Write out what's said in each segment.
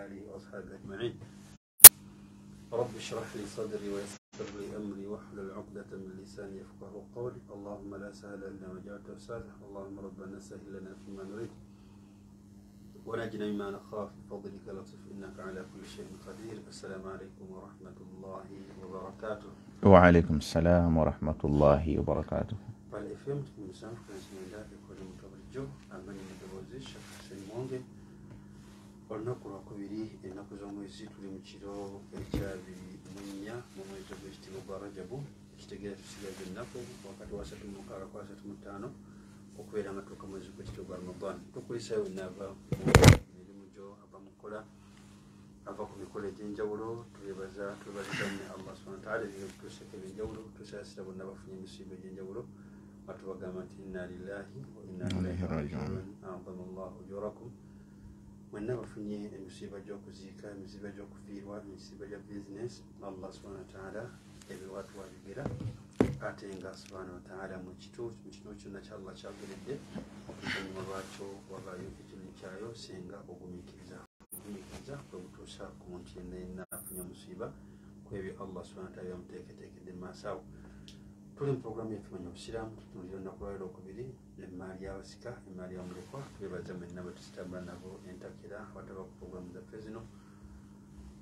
آله وأصحابه أجمعين. رب اشرح لي صدري ويسر لي أمري واحلل عقدة من لساني يفقهوا قولي. اللهم لا سهل إلا ما جعلته سهلا. اللهم ربنا سهل لنا فيما نريد ونجنا مما نخاف بفضلك لطف إنك على كل شيء قدير. السلام عليكم ورحمة الله وبركاته. وعليكم السلام ورحمة الله وبركاته. فالإفهم تكون مسامح بسم الله بكل متوجه أمن مدبوزي شخص سيمونجي olunaku lwakubiri ennaku z'omwezi tuli mu kiro ekyabiri munya mu mwezi ogw'ekitiibwa gwa Rajabu, ekitegeeza tusigaza ennaku wakati wa 36 kwa 35 okubeera nga tuuka mwezi gw'ekitiibwa gwa Ramadan. Tukulisa wenna ava mu mirimu gyo, ava mu kola, ava ku mikolo egy'enjawulo. Twebaza ne Allah subhanahu wa ta'ala ebituuseeko eby'enjawulo, tusaasira bonna bafunye emisiibo egy'enjawulo nga tubagamba nti inna lillahi wa inna ilaihi raji'un. A'zama Allahu ujurakum. Mwenna bafunye emisiiba gy'okuziika, emisiiba gy'okufiirwa, emisiiba gya bizinesi, Allah subhanahu wa ta'ala ebiwaatu wabigera ate nga subhanahu wa ta'ala mu kino kyonna ky'Allah kyageredde oluvannyuma lwakyo wabaayo ekintu kyayo singa ogumiikiriza kwe butuusa ku muntu yenna yenna afunye omusiiba ku ebyo Allah subhanahu wa ta'ala yamuteeketeekedde mu maaso awo. Tuli mu puroguramu y'etumanya obusiraamu, tutunuulira olunaku lwa Lwokubiri emmaali y'abasika, emmaali y'omulekwa. Twebaza mwenna bwe tusitambula nabo entakera abataba ku puroguramu zaffe zino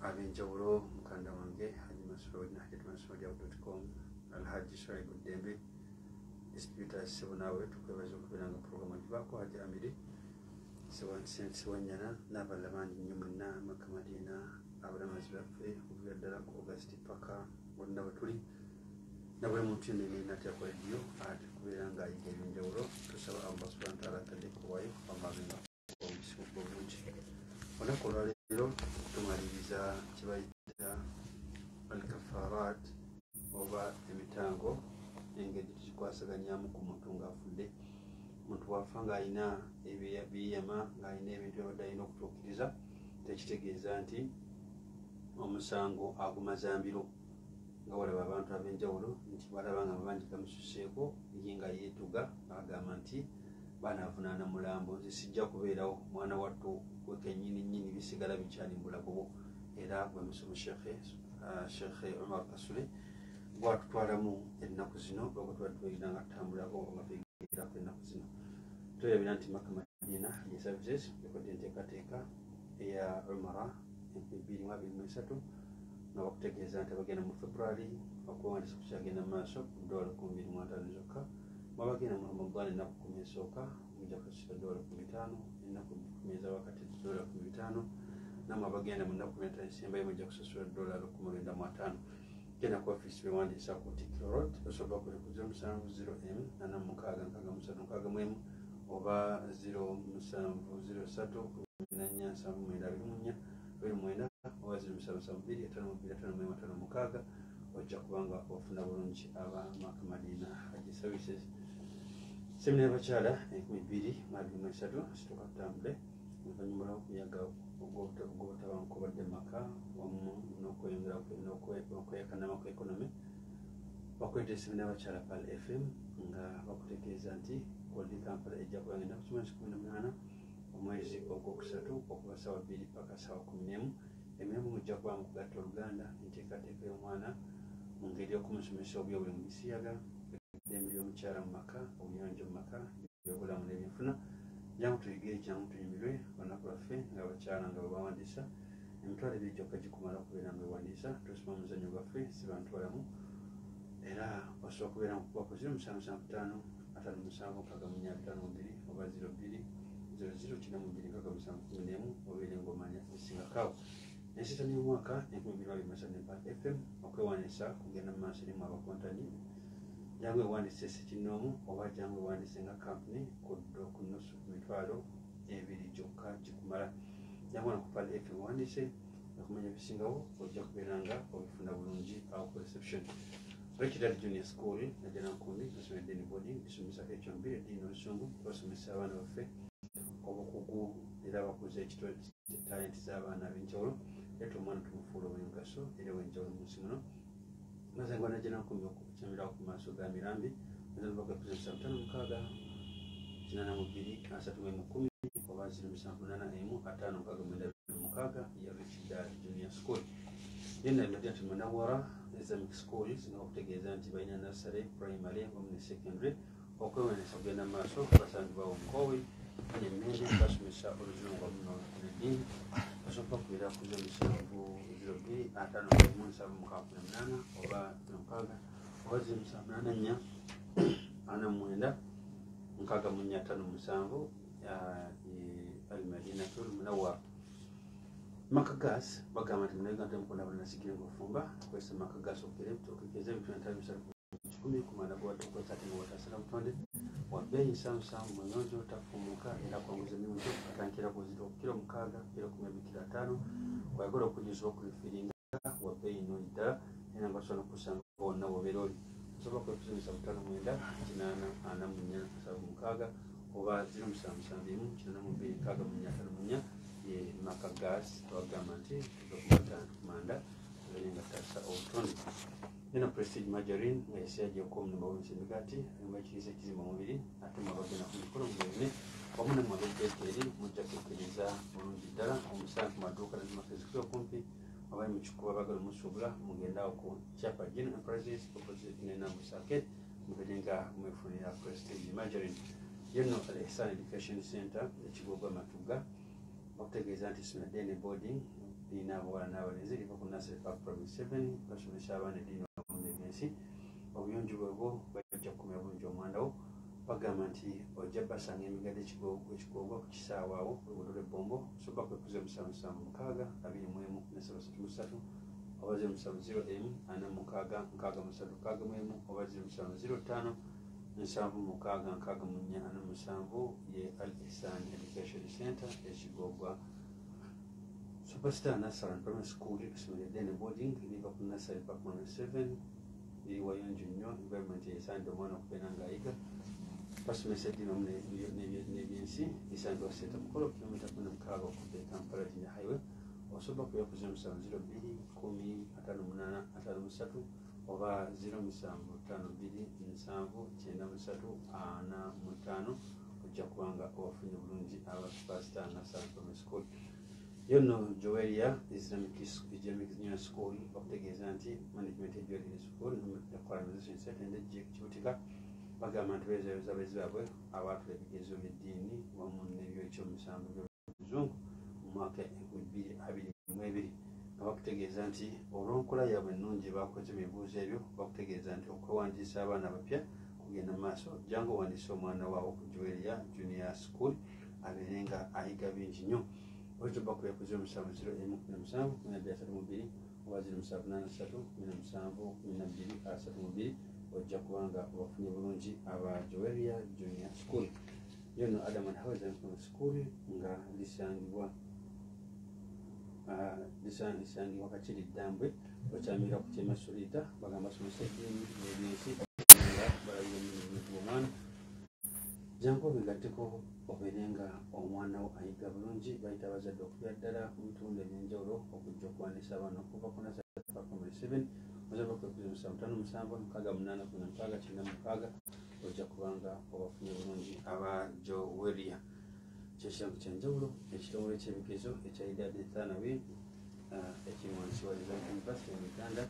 ab'enjawulo, mukanda wange Haji Masud nahjatmansud.com, Alhaji Shuaib Dembe, distributor Sebo naawe tukwebaza okubeera nga puroguramu gibaako, Haji Amiri Sewanyana n'abalala bangi nnyo mwenna Makka Madina, abalamazi baffe okuva ddala ku August paka bonna bwe tuli na buli muntu yenna atya ku rediyo ate kubeera ng'ayiga eby'enjawulo. Tusaba Allah subhanahu wa ta'ala atadde kuwayo amabenga obusibu obulungi. Olunaku olwaleero tumaliriza kye bayita al-kafarat oba emitango, engeri tukikwasaganyamu ku muntu ng'afudde. Omuntu bw'afa ng'alina ebiyama, ng'alina ebintu byabadde alina okutuukiriza, tekitegeeza nti omusango agumazambiro. Nga walaba abantu ab'enjawulo nti balaba nga abangi gamususeeko ye nga yeetuga agamba nti banaavunaana mulambo, nze sijja kubeerawo, mwana wattu gwe kennyini bisigala bikyali mu bulago bwo. Era gwe musomo Sheikh Omar Kasule gwatutwalamu ennaku zino lwakwe tuba tubeera nga tutambulako nga twegerako ennaku zino. Twelabira nti Makka Madina Hajj Services ekodde enteekateeka eya Umara 2023 nga bakutegeeza nti abagenda mu February okuwandiisa kukyagenda mu maaso $2,500 zokka. Babagenda mu Ramadan ennaku 10 esooka mujja kusasula $500, ennaku 10 ezawakati $500, namwe abagenda mu nnaku 15 ezisembayo mujja kusasula $195. Genda ku ofiisi bewandiisa ku Tikiro Road, osobola kule ku 070M866361 oba 0703147924 oba 0772555556 ojja kubanga ofuna bulungi aba Makka Madina Hajj Services. Semina y'abakyala 2023 situka tutambule oluvannyuma lw'okuyaga ogw'obutabanguko badde Makka wamu n'okwekanama ku ekonomi. Bakwete semina y'abakyala Pal FM nga bakutegeeza nti Gold Kampala ejja kubagenda ku kimwezi 18 omwezi ogwokusatu okuva ssaawa 2 paka ssaawa 11. Emirimu mujja kuba mu kugatta Oluganda, enteekateeka y'omwana mu ngeri y'okumusomesa obyobuli mu misiyaga, eddembe ly'omukyala mu maka, obuyonjo mu maka, ebyobulamu n'ebyenfuna. Jangu tuyigire, jangu tunyumirwe olunaku lwaffe ng'abakyala nga bwe bawandiisa. Emitwalo 2 gyokka gikumala okubeera nga wewandiisa. Tusoma omuzannyo gwaffe si bantu balamu, era osobola okubeera mu kuba ku 0775576252 oba 0200942711 obeere ng'omanya esingakaawo. Ensitani y'omwaka 2023 FM okwewandiisa kugenda mu maaso erimu abakontani. Jangu ewandiise Ssekinnoomu oba jangu ewandiise nga kampuni ku nusu mitwalo 2 gyokka gikumala. Jangu na ku Pal FM ewandiise okumanya ebisingawo ojja kubeera nga obifuna bulungi awo ku reception. Richard Junior School najja Nankumbi nasomera Deni Boarding, tusomesa ekyombi eddiini olusungu, basomesa abaana baffe obukugu era bakuza talenti z'abaana ab'enjawulo. Leeta omwana tumufuula ow'engaso era ow'enjawulo mu nsi muno. Maze nga najja Nankumbi okukyamirawo ku maaso ga Mirambi nzalibaka kuzesa 5682 3310 oba 07815696 ya yenna Madinatu Munawwara Islamic Schools n'okutegeeza nti balina nursery, primary wamu ne secondary okwewuunyisa kugenda maaso basangibwa Nkowe n'Emmindi basomesa Oluzungu wamu n'Oluddiini basobola okubeera ku 07025517 oba 6 oba 0784 49 645 Al-Madinatu Munawwara. Makagas bagamba nti munayuganda temukunda balinasikire ng'ofumba kwesa makagas okukeza ebitone bisatu 10 ku manda gwa tukwesa ate ng'otasala butonde wa bbeeyi nsamusamu muyonjo tafumuka era kwanguza emiwunjo atankira ku zito kilo 6 kilo 15 kwagala okunyuza okulifiringa wa bbeeyi nnungi ddala era nga basobola okusanga bonna wobeera oli osobola kwekuzanyisa 58446 oba 0771 ye Makagas bagamba nti kumanda nga tasa obutonde. Nina Prestige Margarine nga yasiyaje okumnumba w'ensindikati nga ekiriza ekizimba mubiri ate mwabagenda ku mikolo mubiri wamu ne mwabekekeri mujja kukkiriza bulungi ddala omusanvu ku maduuka nazimakezi kuli okumpi abali mu kikuba bagala omusuubula mugendaawo ku Chapa General Enterprises opposite ne Namusake mubiri nga mwefunira Prestige Margarine. Yenno Al-Ihsan Education Center ekigogo Matuga okutegeeza nti isomero Dene boarding lirina abawala n'abalenzi liva ku nursery park primary 7 basomesa abaana eddiini wamu n'ebyensi obuyonjo bwebwo bajja kukumira bulungi omwana wo bagamba nti ojja basanga emigadde ekigogwa ku kisaawe awo ku luguudo lw'Ebombo osobola kwekuza 776 23 oba 0701 46 oba 0705 7 ye Al-Ihsan Education Center ekigogwa Superstar Nursery and Primary School isomero Dene boarding liva ku nursery park 7 liri wayonjo nnyo environment esaanidde omwana okubeera ng'ayiga basomesa eddiini wamu n'ebyensi esangibwa Senta Mukolo kilomita 16 okudda e Kampala Junior Highway osobola kuyakuza 0702 10 58 oba 0752 ojja kubanga obafunye bulungi aba Superstar Nursery and Primary School. Yonno Joelia Islamic Junior School okutegeeza nti management ejoerire school equalization center kibutika bagamba nti beezabeza abayizi baabwe abaatula ebigezo by'eddiini wamu n'ebyekyomusango by'oluzungu mu mwaka 2022 nga bakutegeeza nti olw'enkola yaabwe ennungi bakoze mu bibuuzo ebyo bakutegeeza nti okwewandiisa abaana abapya kugenda mu maaso jangu owandiisa omwana waawo ku Joelia Junior School abeere nga ayiga bingi nnyo. Ojja bakuya ku 0701 1232 oba 0783 ojja kubanga obafunye bulungi aba Joelia Junior School. Yonno Adam and Hawa Junior School nga lisangibwa Kaciri Ddambwe okyamira ku Kyema Solita bagamba somesa eddiini n'ebyensi nga balabira emirimu omwana jangu obigatteko obeere nga omwana wo ayiga bulungi bayita abazadde okubeera ddala mu bitundu ebyenjawulo okujja okuwandiisa abaana okuva ku nursery park primary 7 osobola kwekuza 557 ojja kubanga obafunye bulungi aba Joelia. Kyekiramu kyenjawulo ekitongole ky'ebigezo ekya Idad Thanawi ekiri wansi wa Islamic University mu Uganda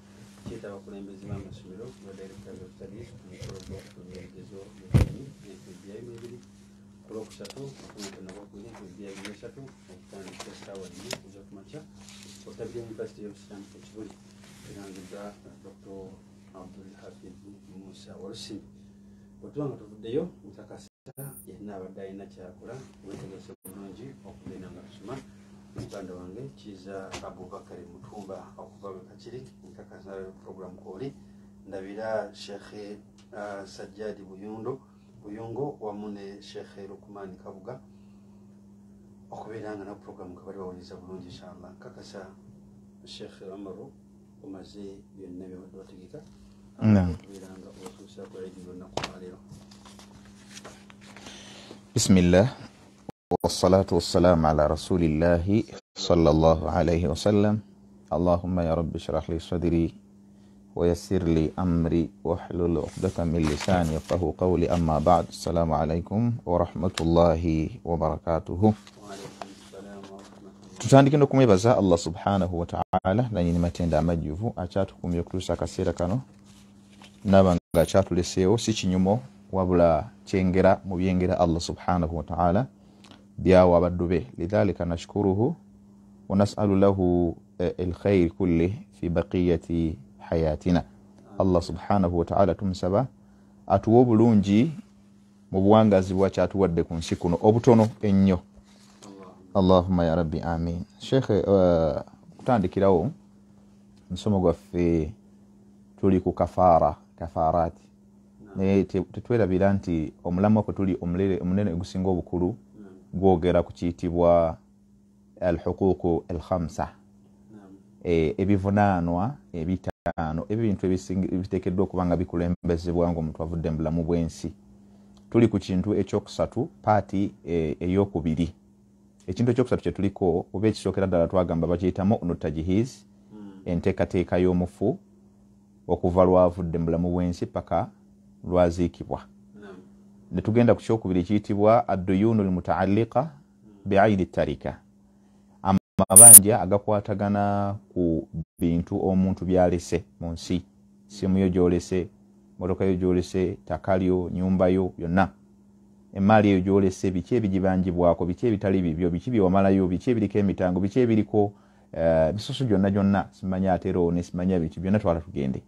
kyeta abakulembeze b'amasomero nga directors of studies ku mukolo gw'okufulumya ebigezo by'eddiini n'ebibiya bibiri ku lwokusatu okunatonnabwakuli ebibiya 3 okutandika essaawa 4 okuza ku makya obutabira University y'Obusiramu ekibuli erangiddwa Dr. Abdul Hafid Musa Walusimbi. Bwetuba nga tuvuddeyo nkakasa yenna abadde alina kyakola wetegese bulungi okugenda nga tusoma muganda wange kiza Abubakari Mutumba okuva mu Kaciri nkakasa program koli ndabira Sheikh Sajjadi Buyungo wamu ne Sheikh Lukman Kabuga okubeera nga na program kabali bawuliza bulungi inshallah. Nkakasa Sheikh Amaru omaze byonna byabadde bategeka okubeera nga otuusa ku radio olunaku lwaleero. بسم الله والصلاة والسلام على رسول الله صلى الله عليه وسلم. اللهم يا رب اشرح لي صدري ويسر لي أمري واحلل عقدة من لساني يفقهوا قولي. أما بعد السلام عليكم ورحمة الله وبركاته. وعليكم السلام ورحمة الله tutandike n'okumwebaza Allah subhanahu wa ta'ala nanyini matenda amajjuvu akyatukumye okutuusa akaseera kano nabanga akyatuleseewo si kinyumo wabula kyengera mu byengera Allah subhanahu wa ta'ala byawa abaddu be lidhalika nashkuruhu wa nas'alu lahu alkhair kulli fi baqiyati hayatina. Allah subhanahu wa ta'ala tumusaba atuwa obulungi mu buwangazi bwakyatuwadde ku nsi kuno obutono ennyo. Allahumma ya rabbi amin. Sheikh kutandikirawo nsomo gwaffe tuli ku kafarat ne tetwerabira nti omulamu ko tuli omunene gusinga obukulu gwogera ku kiyitibwa al-huquq al-khamsa ebivunaanwa ebitaano ebintu ebiteekeddwa okubanga bikulembezebwa ng'omuntu avudde mu bulamu bw'ensi. Tuli ku kintu ekyokusatu paati ey'okubiri. Ekintu ekyokusatu kye tuliko oba ekisookera ddala twagamba bakiyitamu nutajihiz enteekateeka y'omufu okuva lwavudde mu bulamu bw'ensi paka lwaziikibwa. Ne tugenda ku kyokubiri kiyitibwa ad-duyunu al-mutaalliqa bi'ayni tarika, amabanja agakwatagana ku bintu omuntu byalese mu nsi, simu yo gyolese, motoka yo gyolese, takalyo, nyumba yo yonna, emali eyo gyolese, biki ebigibangibwako, biki ebitali bibyo, biki byewamalayo, biki ebiriko emitango, biki ebiriko bisoso gyonna simanya atero ne simanya biki byonna twala tugende.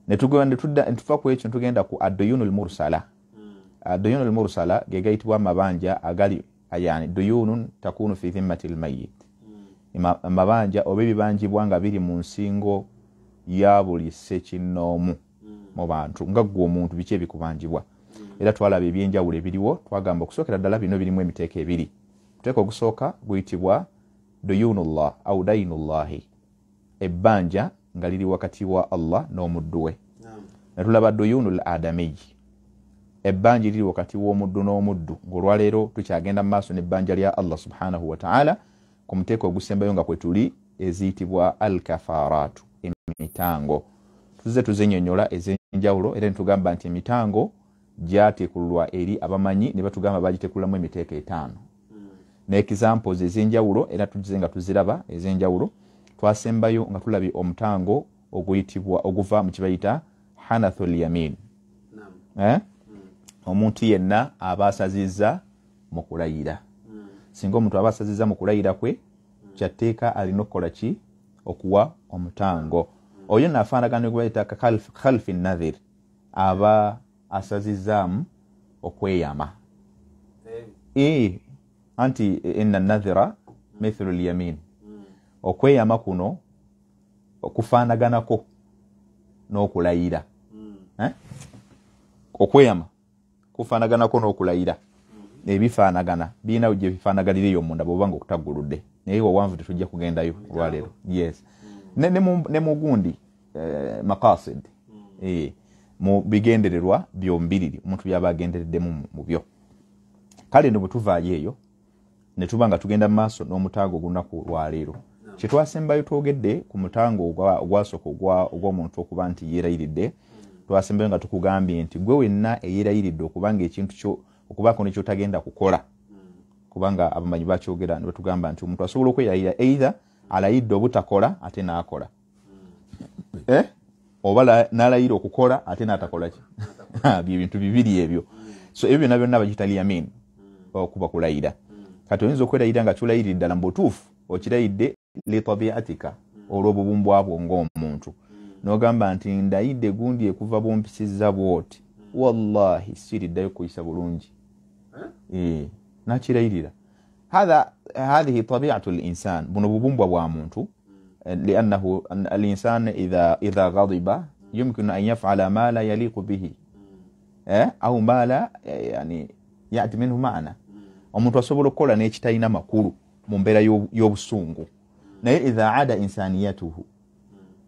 Ne tugenda tufa ku ekyo tugenda ku ad-duyunu al-mursala. Ad-duyunu al-mursala gegayitibwa amabanja agali yani duyunun takunu fi dhimmati al-mayyit. Amabanja oba ebibangibwa nga biri mu nsingo ya buli ssekinnoomu mu bantu nga gwe omuntu biki ebikubangibwa. Era twalaba ebyenjawulo ebiriwo, twagamba okusookera ddala bino birimu emiteeko ebiri. Muteeko ogusooka guyitibwa duyunullah au dainullahi, ebbanja nga liri wakati wa Allah n'omuddu we. Ne tulaba duyunul adamiyi, ebbanja liri wakati w'omuddu n'omuddu. Ng'olwaleero tukyagenda mu maaso n'ebbanja lya Allah subhanahu wa ta'ala ku muteeko ogusembayo nga kwe tuli eziyitibwa al-kafaratu, emitango. Tuzze tuzinnyonnyola ez'enjawulo era ne tugamba nti emitango gyatekulwa eri abamanyi ne batugamba bagiteekulamu emiteeko etaano. N'examples ez'enjawulo era tugize nga tuziraba ez'enjawulo. Twasembayo nga tulabye omutango oguyitibwa oguva mu kibayita hanathul yamin. Omuntu yenna aba asazizza mu kulayira. Singa omuntu aba asazizza mu kulayira kwe, kyatteeka alina okukola ki? Okuwa omutango. Oyo naafaanagana gwe bayita khalfi nadhir, aba asazizzaamu okweyama. Anti inna nadhira mithlu al-yamin. Okweyama kuno okufaanaganako n'okulayira. Okweyama kufaanaganako n'okulayira. Ebifaanagana birina gye bifaanagaliriyo munda bw'obanga okutagguludde. Naye wawanvu tetujja kugendayo olwaleero. Yes. Ne mu gundi maqasid. Mu bigendererwa byombiriri omuntu byaba agendereddemu mu byo. Kale ne bwe tuvaayo eyo ne tuba nga tugenda mu maaso n'omutango ogunaku lwaleero. Kye twasembayo twogedde ku mutango ogwasooka ogw'omuntu okuba nti yeerayiridde. Twasembayo nga tukugambye nti gwe wenna eyeerayiridde okubanga ekintu kyo okubaako ne kyotagenda kukola, kubanga abamanyi bakyogera ne batugamba nti omuntu asobola okweyayira either alayidde obutakola ate n'akola, oba n'alayira okukola ate n'atakola ki. Bye bintu bibiri ebyo. So ebyo byonna byonna bagiyita yamin, okuba kulayira. Kati oyinza okwerayira nga kyolayiridde ddala mu butuufu okirayidde li tabiatika, olw'obubumbwa bwo ng'omuntu. N'ogamba nti ndayidde gundi ekuva bwompisizza bwoti, wallahi siriddayo kuyisa bulungi. Nakirayirira. هذه طبيعة الإنسان، buno bubumbwa bwa muntu. لأنه الإنسان إذا غضب يمكن أن يفعل ما لا يليق به أو ما لا يعني يأتي منه معنى. Omuntu asobola okukola n'ekitalina makulu mu mbeera y'obusungu, naye idha ada insaniyatuhu,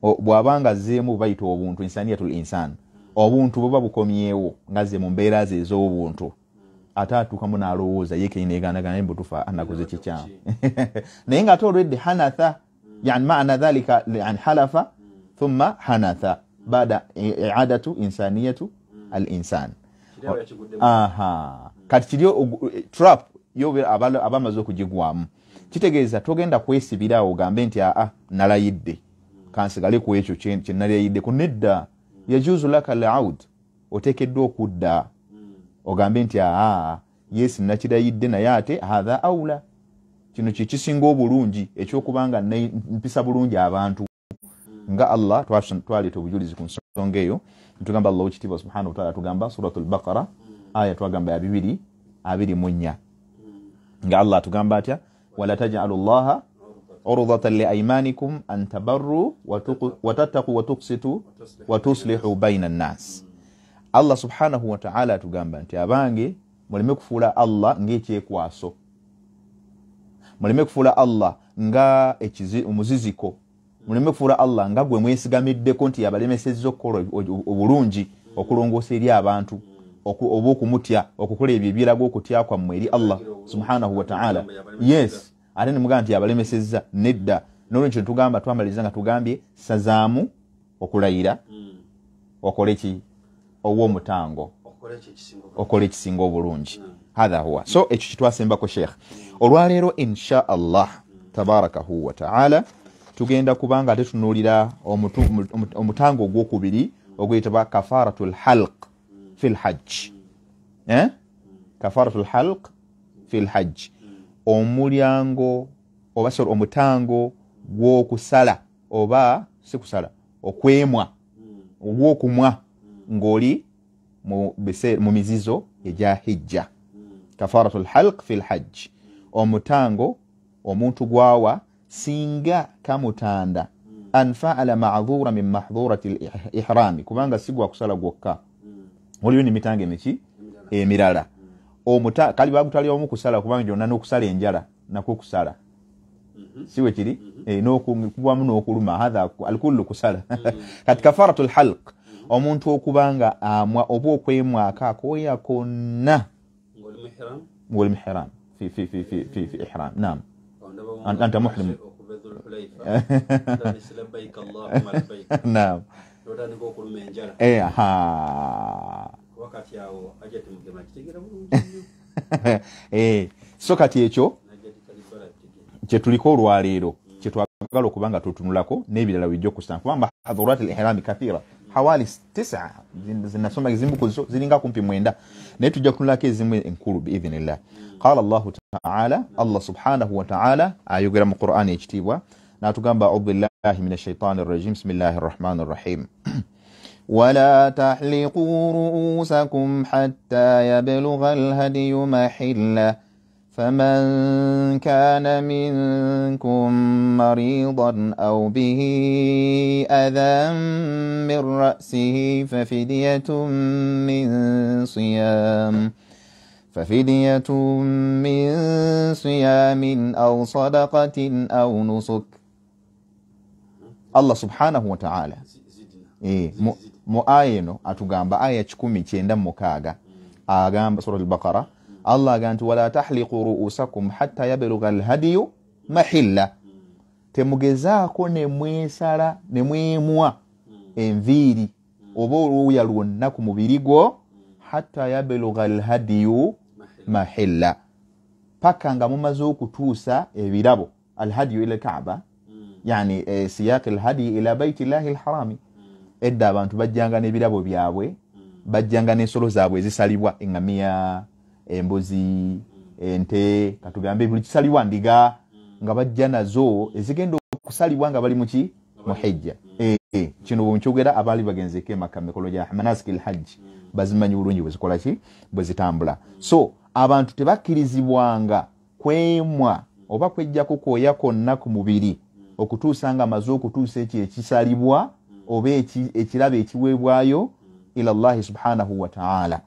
bw'abanga azzeemu bayita obuntu, insaniyatul insan, obuntu buba bukomyewo ngazze mu mbeera ze ez'obuntu, ate atuukamu n'alowooza ye keyineeganagana naye mbutufa anakoze kikyamu. Naye ng'ate olwedde hanatha, yani maana dhalika yani halafa thumma hanatha baada i'adatu insaniyatu al-insan. Kati kiri trap yo abamaze okugigwamu. kitegeeza togenda kwesibira ogambe nti nalayidde kansigale ku ekyo kye nalayidde ku nedda yajuzu laka al-aud otekeddwa okudda ogambe nti yes nakirayidde naye ate hatha aula kino kikisinga obulungi ekyokubanga mpisa bulungi abantu nga Allah twaleta obujulizi ku nsonga eyo tugamba Allah kitiibwa subhanahu wa ta'ala tugamba suratul baqara aya twagamba ya 224 nga Allah tugamba atya wala taj'alu Allaha urdatan li aymanikum an tabarru wa tattaqu wa tuqsitu wa tuslihu bayna an-nas. Allah subhanahu wa ta'ala tugamba nti abange muleme kufuula Allah ng'ekyekwaso, muleme kufuula Allah nga omuziziko, muleme kufuula Allah nga gwe mwesigamiddeko nti yabalemesezza okukola obulungi okulongoosa eri abantu oba okumutya okukola ebyo ebyeraga okutya kwammwe eri Allah subhanahu wa ta'ala. Yes, ate ne mugamba nti yabalemesezza nedda. N'olwekyo tugamba twamaliriza nga tugambye sazaamu okulayira okole ki ow'omutango okole ekisinga obulungi. Hatha huwa. So ekyo kitwasembako Sheikh. Olwaleero insha Allah tabarakahu wa ta'ala tugenda kubanga ate tunuulira omutango ogwokubiri ogwetebwa kafaratul halq fil hajj. Kafaratul halq fil hajj, omulyango oba omutango gwokusala oba si kusala okwemwa ogwokumwa ng'oli mu mizizo egya hijja. Kafaratul halq fil hajj, omutango omuntu gwawa singa kamutanda an fa'ala ma'dhura min mahdhurati al-ihram, kubanga sigwa kusala gwokka waliyo n'emitango emiki emirala. Kali bagutali omu kusala kubanga jonna n'okusala enjala nakwo kusala siwe kiri n'okubwamu n'okuluma hatha alkullu kusala. Kati kafaratul halq omuntu okubanga amwa oba okwemwaka akoya konna ng'oli muhram fi ihram. Naam, anta muhrim. Naam. So kati ekyo kye tuliko olwaleero kye twagala okubanga tutunulako n'ebirala bijja okusanga kubanga hadhurat al-ihram kathira hawali 9 zinasoma ezimbuko ziringa kumpi 9 naye tujja kunulako ezimu enkulu biidhnillah. Qala Allahu ta'ala, Allah subhanahu wa ta'ala ayogera mu Qur'ani ekitiibwa n'atugamba a'udhu billahi minash shaitani rrajim bismillahir rahmanir rahim ولا تحلقوا رؤوسكم حتى يبلغ الهدي محله فمن كان منكم مريضا أو به أذى من رأسه ففدية من صيام أو صدقة أو نسك. الله سبحانه وتعالى mu ayeno atugamba aya 19 agamba sura al-Baqara Allah agamba wala tahliqu ru'usakum hatta yablugha al-hadiyu mahilla, temugezaako ne mwesala ne mwemwa enviiri oba oluuya lwonna ku mubiri gwo hatta yablugha al-hadiyu mahilla, paka nga mumaze okutuusa ebirabo al-hadiyu ila Kaaba, yani siyaq al-hadi ila baiti llahi al-harami. Edda abantu bajjanga n'ebirabo byabwe, bajjanga n'ensolo zaabwe ezisalibwa engamiya, embuzi, ente, katugambe buli kisalibwa ndiga nga bajja nazo ezigenda okusalibwa nga bali muki mu hijja. Kino bw'okyogera abali bagenzeko Makka mikolo gya manasikil hajj bazimanyi bulungi bwe zikola ki bwe zitambula. So abantu tebakkirizibwanga kwemwa oba kwejja kukooya konna ku mubiri okutuusa nga amaze okutuusa ekyo ekisalibwa oba ekirabo ekiweebwayo ila Allah subhanahu wa ta'ala.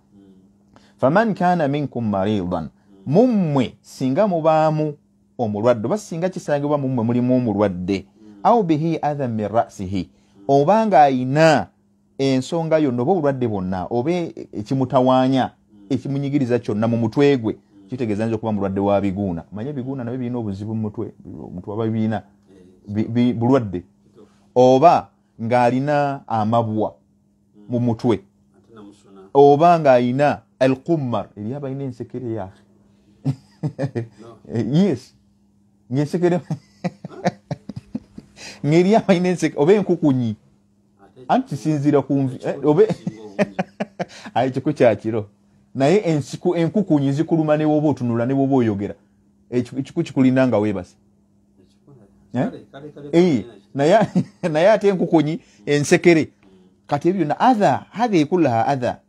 Faman kana minkum maridan, mummwe singa mubaamu omulwadde oba singa kisangibwa mummwe mulimu omulwadde, aw bihi adhan min ra'sihi, obanga ayina ensonga yonna oba obulwadde bwonna oba ekimutawaanya ekimunyigiriza kyonna mu mutwe gwe, kitegeeza nti okuba mulwadde wa biguuna. Manye biguuna nabyo birina obuzibu mu mutwe, omuntu aba biina bulwadde, oba ng'alina amabwa mu mutwe, oba ng'alina al-qummar, eri abalina ensekere yaafe. Yes, ngesekere ngeri amayina enseke oba enkukunyi anti sinzira kumvi obe ayi kiko kyakiro naye ensiku enkukunyi zikuluma ne woba otunula ne woba oyogera ekiku kikulina nga weebase naye ate enkukunyi ensekere kati ebyo na adha hadhihi kullaha adha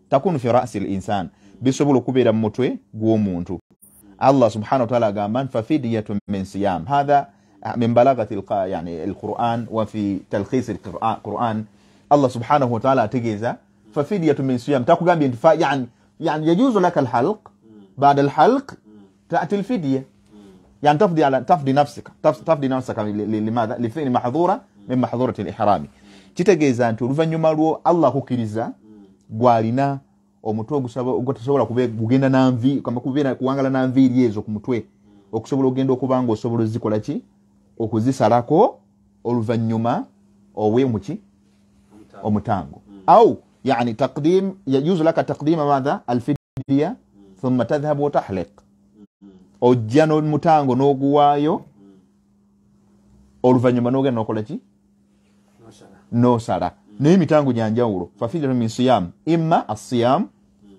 takunu fi ra'si al-insan bisobola okubeera mu mutwe gw'omuntu. Allah subhanahu wa ta'ala agamba fafidiyatun min siyam hadha min balagati yani al-Qur'an wa fi talkhis al-Qur'an Allah subhanahu wa ta'ala ategeza fafidiyatun min siyam takugambye nti يعني يجوز لك الحلق بعد الحلق تأتي الفدية يعني تفدي نفسك لماذا لفعل محظورة من محظورة الإحرام kitegeza nti oluvannyuma lwo Allah kukiriza gwalina omutwe ogusobola kugenda nanvi kama kubeera kuwangala nanviiri ezo ku mutwe okusobola ogenda okubanga osobola zikola ki okuzisalako oluvannyuma owemuki omutango au يعني تقديم يجوز لك تقديم ماذا الفدية ثم تذهب وتحلق ojjano المتانغو n'oguwaayo oluvannyuma n'ogenda n'okola ki n'osala naye emitango gya njawulo fafidiyatun min siyam imma as-siyam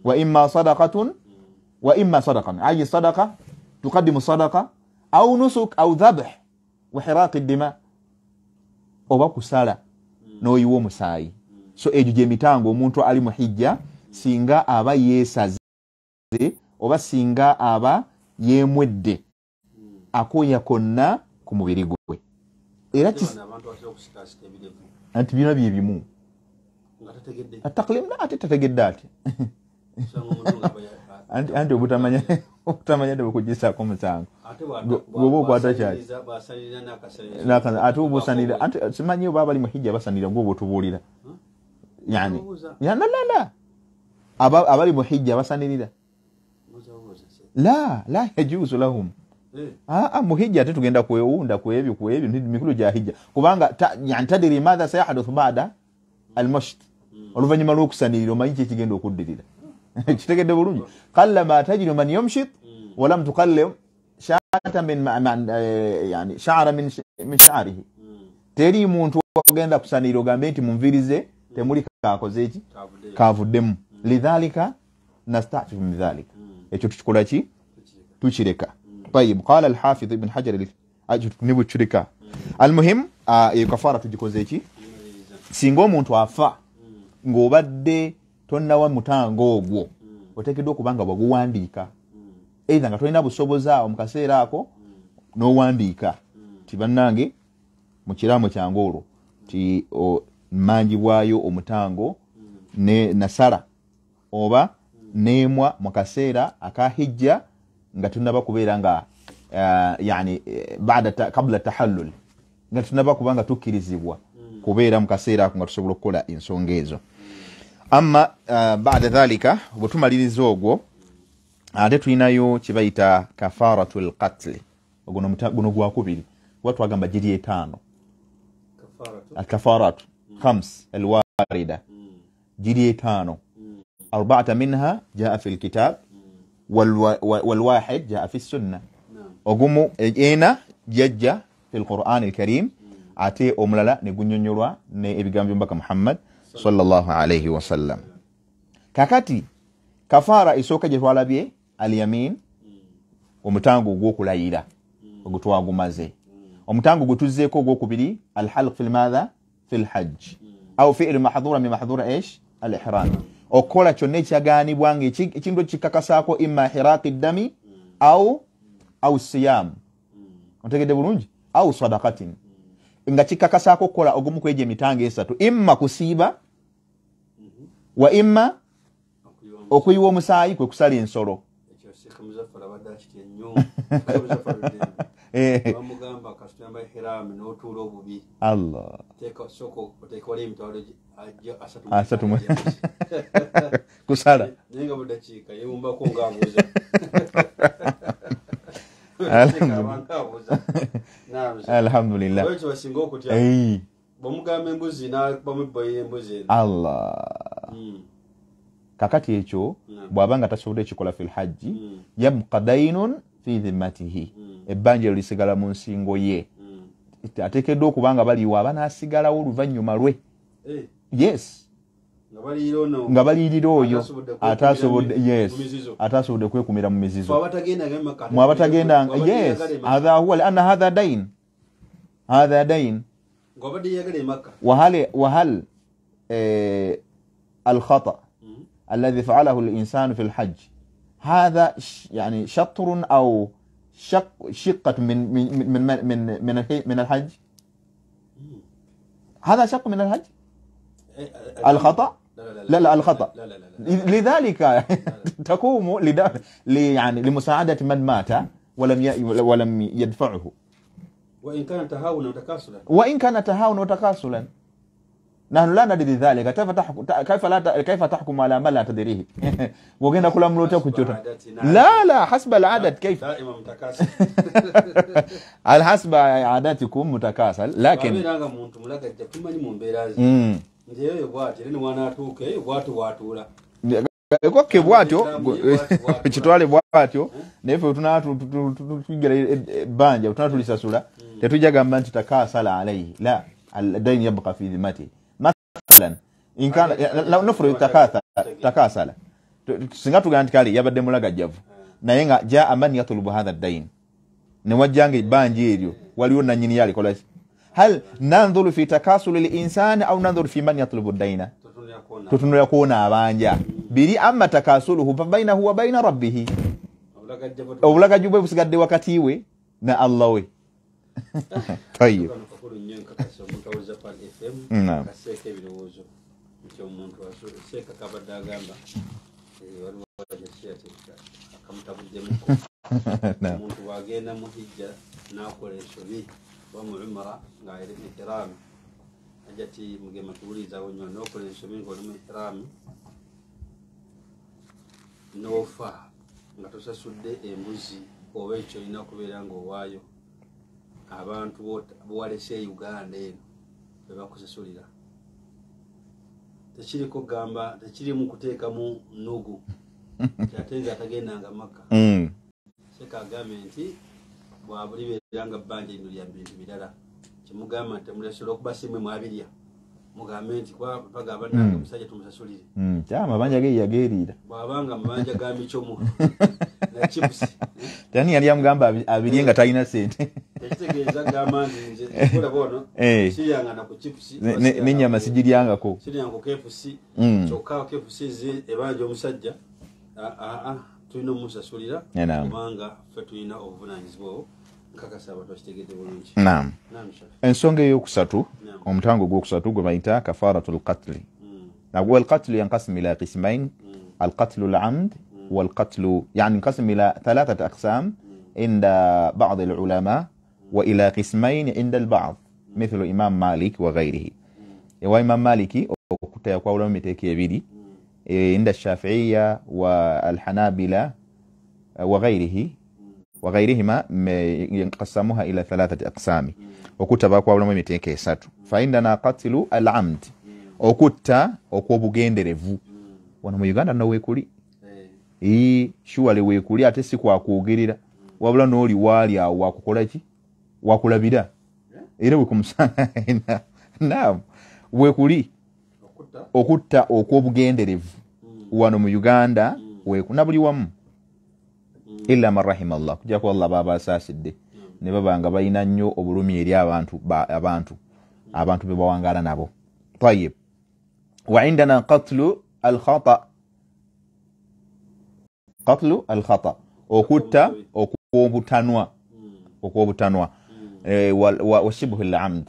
wa imma sadaqatun wa imma sadaqan ay sadaqa tuqaddimu sadaqa aw nusuk aw dhabh wa hiraq ad-dima oba kusala n'oyiwa omusaayi. So ejo gye mitango omuntu ali mu hijja singa aba yeesaze oba singa aba yeemwedde akoya konna ku mubiri gwe era anti bino bye bimu ataklimna ate tategedde ate anti obutamanya de bukujisako musango gobo okwata kyaki ate obusanira anti simanyi oba abali mu hijja basanira ngobo tubuulira يعني يعني لا abali mu hijja basanirira la yajuzu lahum mu hijja tetugenda kwewunda kwebyo mikulu gya hijja kubanga yani tadiri madha sayahdathu ba'da al-masht oluvannyuma lw'okusanirira omanyi kye kigenda okuddirira kitegedde bulungi qalla ma tajidu man yumshit wa lam tuqallim sha'ata min yani sha'ra min sha'rihi teri muntu ogenda kusanirira ogambe nti munvirize temuli kakoze eki kavuddemu lidhalika nasta'tu min dhalika ekyo tukikola ki tukireka. طيب قال الحافظ ابن حجر nibu churika almuhim kafara tugikoze eki singa omuntu afa ng'obadde tonnawa mutango ogwo oteekeddwa okubanga bwaguwandiika either nga tolina busobozi awo mu kaseera ako n'owandiika ti bannange mu kiraamo kyange olwo ti mmanjibwayo omutango ne nasala oba neemwa mu kaseera akahijja nga tunaba kubeera nga yani kabla tahallul nga tunaba kubanga tukkirizibwa kubeera mu kaseera ako nga tusobola okukola ensonga ezo. Amma baada dhalika bwetumaliriza ogwo ate tulinayo kibayita kafaratul qatl guno gwakubiri watwagamba giri etaano الكفارات 5 الواردة جري تانو 4 منها جاء في الكتاب والواحد جاء في السنة وقوموا اينا ججة في القرآن الكريم اتي امللا نغنيونيروا ني ابيغام بك محمد صلى الله عليه وسلم kakati kafara isoka je twalabye al-yamin omutango gwokulayira ogutwagumaze omutango gutuzzeeko gwokubiri al-halq fil madha fil hajj au fi'l mahdhura min mahdhura ايش al-ihram okola kyonna ekyaganibwa nga ekintu kikakasaako imma hiraqi dami au siyam ontegedde bulungi au sadaqatin nga kikakasaako kola ogumu kweje mitango esatu imma kusiiba wa imma okuyiwa omusaayi kwe kusala ensolo bamugamba kasitamba ihram n'otuula obubi Allah teka soko oteekole emitwalo asatu kusala nenga budakiika yebumbako ngaabuuza alhamdulillah ekyo basinga okutya bamugamba embuzi bamubbayo embuzi Allah kakati ekyo bw'abanga tasobodde ekikola fil hajji yabqa daynun fi dhimmatihi ebbanja lisigala mu nsingo ye ateekeddwa okuba nga baliwo abanaasigalawo oluvannyuma lwe yes nga baliyirira oyo ataasobodde kwekumira mu mizizo mwabatagenda yes hadha huwa lianna hadha dain وهل الخطأ الذي فعله الإنسان في الحج هذا يعني شطر أو شقة من الحج هذا شق من الحج الخطأ لا الخطأ لذلك تقوم يعني لمساعدة من مات ولم يدفعه وإن كان تهاونا وتكاسلا نحن لا ندري ذلك كيف تحكم على ما لا تدريه وقلنا كل أمر تكتشوتا لا حسب العادة كيف على حسب عاداتكم متكاسل لكن ekoke bwatyo kitwale bwatyo nefe tunatugera banja tunatulisasula tetujagamba nti takasala alayhi la الدين يبقى في ذمته مثلا إن كان نفرض takasala singatu ganti kali yabadde mulagajjavu naye nga jaa man yatlubu hadha ad-dayn ne wajjange banje eryo waliwo nanyini yali kola hal nanzuru fi takasul al-insan au nanzuru fi man yatlubu ad-dayna tutunula kuona abanja biri amma takasuluhu fa bainahu wa baina rabbih obulagajjubwe busigadde wakati we na Allah we tayyib naam umuntu wagenda mu hijja nakoresha bi bamuumara ngaire ihram ajati mugema tuliza wonyo nokoresha bi ngo mu ihram nofa ngatusasudde embuzi owecho ina kubera ngo wayo abantu bwalese Uganda eno bebakusasulira tekiriko gamba tekiri mu kuteeka mu nugu kyatenga atagenda nga Makka seka gavumenti bwabuli beranga banje ino lya bintu bidala kimugamba nti mulesero okubasimwe mwabirya mugavumenti kwa paga abananga musajja tumusasulire kyama banja ge yagerira bwabanga mabanja ga michomo na chips tani yali amugamba abiryenga talina sente tekitegeeza gamanzi nje kola bono siyanga na ku chips n'inyama sigiryangako siyanga KFC choka KFC ebanja omusajja tulina omusasulira kubanga ffe tulina obuvunanyizibwa nkakasa abantu bakitegedde bulungi. Naam. Ensonga eyokusatu omutango gwokusatu gwe bayita kafaratul qatl. نقول القتل ينقسم إلى قسمين القتل العمد والقتل يعني ينقسم إلى 3 أقسام عند بعض العلماء وإلى قسمين عند البعض مثل إمام مالك وغيره. وإمام مالكي وكنت يقول متك يبيدي عند الشافعية والحنابلة وغيرهما ينقسموها إلى 3 أقسام وكنت يقول متك يسات فعندنا قتل العمد okutta okwobugenderevu wano mu Uganda no wekuli shuwale wekuli ate si kwa kuogerera wabula noli wali awo wakukola ki wakulabira era wekumusanga naam wekuli okutta okwobugenderevu wano mu Uganda wekuna buli wamu illa man rahimallah kujja ko Allah baba asasidde ne babanga bayina nnyo obulumi eri abantu be bawangala nabo. طيب وعندنا قتل الخطأ okutta okwobutanwa وشبه العمد